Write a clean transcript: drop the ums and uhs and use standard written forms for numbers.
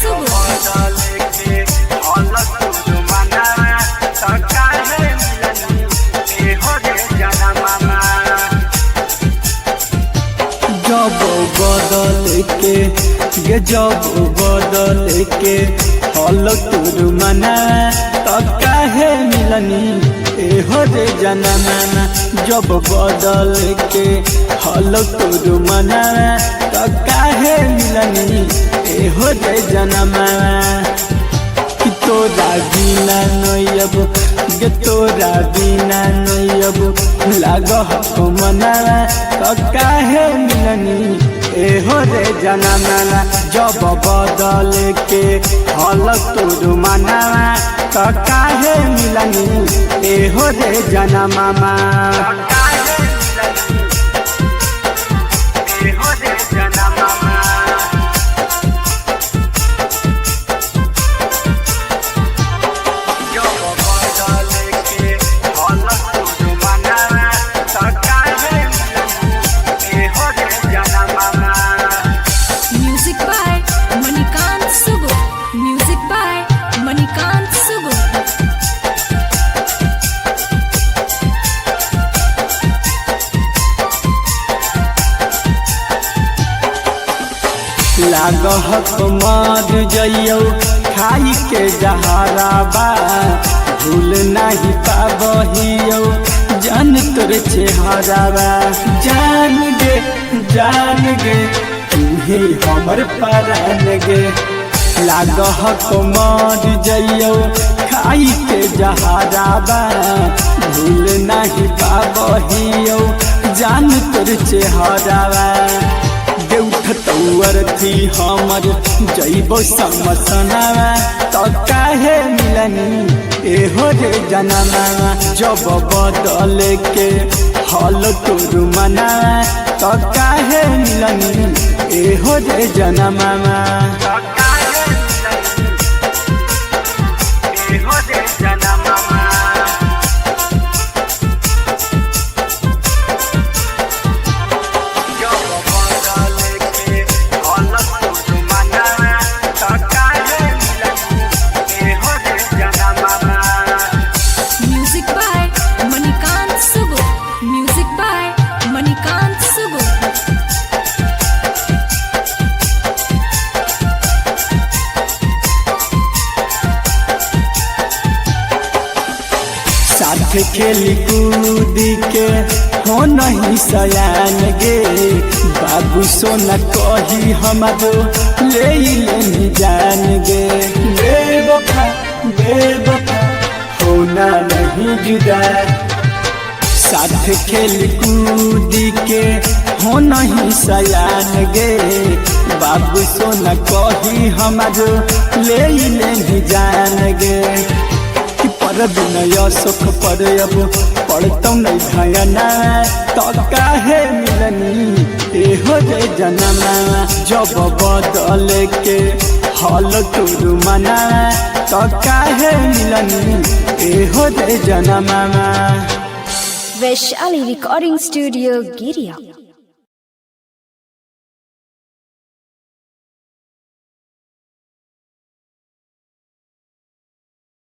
जब बदल के हल तोर मना तो काहे मिलनी एहो रे जनमाना। जब बदल के हल तोर मना तो काहे मिलनी एहो रे जनमाना। कि तोरा बिना नयब गे तोरा बिना नयब लागह मना तो काहे मिलनी एहो रे जनमाना। जब बदल के हल तोर मना तो काहे मिलनी एहो रे जनमामा। लागह मर जइयो खाई के जहराबा भूल नहीं पाबहियो जान तोरे चेहराबा। जान गे तुहे हमर प्राण गे। लागह मर जइयो खाई के जहराबा भूल नहीं पाबहियो जान तोरे चेहराबा। उठतौर थी हमर जइबो समसनावा तो काहे मिलनी एहो रे जनमामा। जब बदल के हल तोर मना तो काहे मिलनी एहो रे जनमामा। साथ खेली कूद के हो नहीं सयान गे। बाबू सोना कही हमारो ले लेनी जान गे। बेवफा होना नहीं जुदा। साथ खेली कूद के हो नहीं सयान गे। बाबू सोना कही हमारो ले लेनी जान गे। पर बिनय सुख पर अब पढ़तौ नहीं धयना तो काहे मिलनी एहो रे जनमामा। जब बदल के हल तोर मना तो काहे मिलनी एहो रे जनमामा। वैशाली रिकॉर्डिंग स्टूडियो गिरिया।